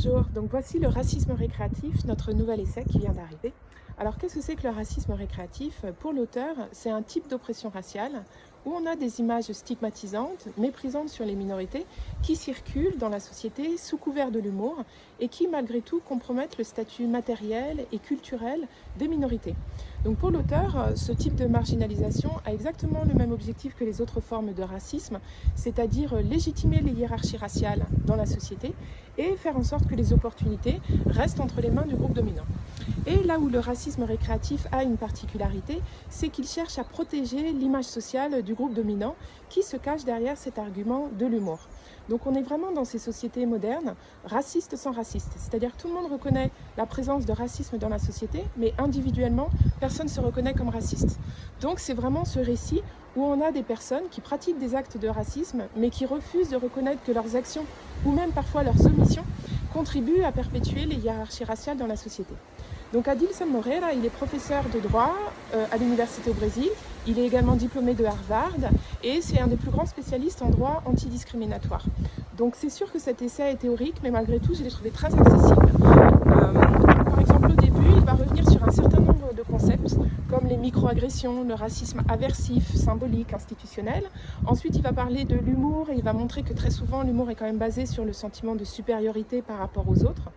Bonjour, donc voici le racisme récréatif, notre nouvel essai qui vient d'arriver. Alors qu'est-ce que c'est que le racisme récréatif? Pour l'auteur, c'est un type d'oppression raciale où on a des images stigmatisantes, méprisantes sur les minorités, qui circulent dans la société sous couvert de l'humour et qui malgré tout compromettent le statut matériel et culturel des minorités. Donc pour l'auteur, ce type de marginalisation a exactement le même objectif que les autres formes de racisme, c'est-à-dire légitimer les hiérarchies raciales dans la société et faire en sorte que les opportunités restent entre les mains du groupe dominant. Et là où le racisme récréatif a une particularité, c'est qu'il cherche à protéger l'image sociale du groupe dominant qui se cache derrière cet argument de l'humour. Donc on est vraiment dans ces sociétés modernes, racistes sans racistes. C'est-à-dire que tout le monde reconnaît la présence de racisme dans la société, mais individuellement, personne ne se reconnaît comme raciste. Donc c'est vraiment ce récit où on a des personnes qui pratiquent des actes de racisme, mais qui refusent de reconnaître que leurs actions, ou même parfois leurs omissions, contribuent à perpétuer les hiérarchies raciales dans la société. Donc Adilson Moreira, il est professeur de droit à l'université au Brésil, il est également diplômé de Harvard et c'est un des plus grands spécialistes en droit antidiscriminatoire. Donc c'est sûr que cet essai est théorique, mais malgré tout je l'ai trouvé très accessible. Par exemple au début, il va revenir sur un certain nombre de concepts comme les microagressions, le racisme aversif, symbolique, institutionnel. Ensuite il va parler de l'humour et il va montrer que très souvent l'humour est quand même basé sur le sentiment de supériorité par rapport aux autres.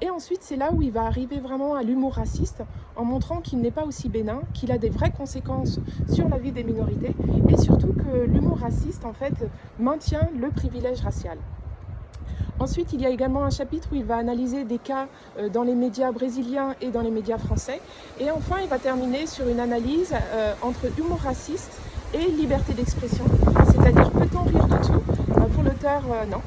Et ensuite, c'est là où il va arriver vraiment à l'humour raciste, en montrant qu'il n'est pas aussi bénin, qu'il a des vraies conséquences sur la vie des minorités, et surtout que l'humour raciste, en fait, maintient le privilège racial. Ensuite, il y a également un chapitre où il va analyser des cas dans les médias brésiliens et dans les médias français. Et enfin, il va terminer sur une analyse entre humour raciste et liberté d'expression. C'est-à-dire, peut-on rire de tout? Pour l'auteur, non.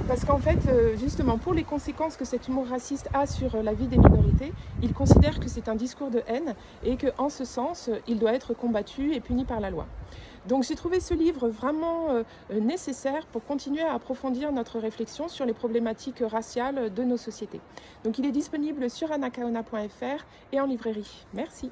Parce qu'en fait, justement, pour les conséquences que cet humour raciste a sur la vie des minorités, il considère que c'est un discours de haine et qu'en ce sens, il doit être combattu et puni par la loi. Donc j'ai trouvé ce livre vraiment nécessaire pour continuer à approfondir notre réflexion sur les problématiques raciales de nos sociétés. Donc il est disponible sur anacaona.fr et en librairie. Merci.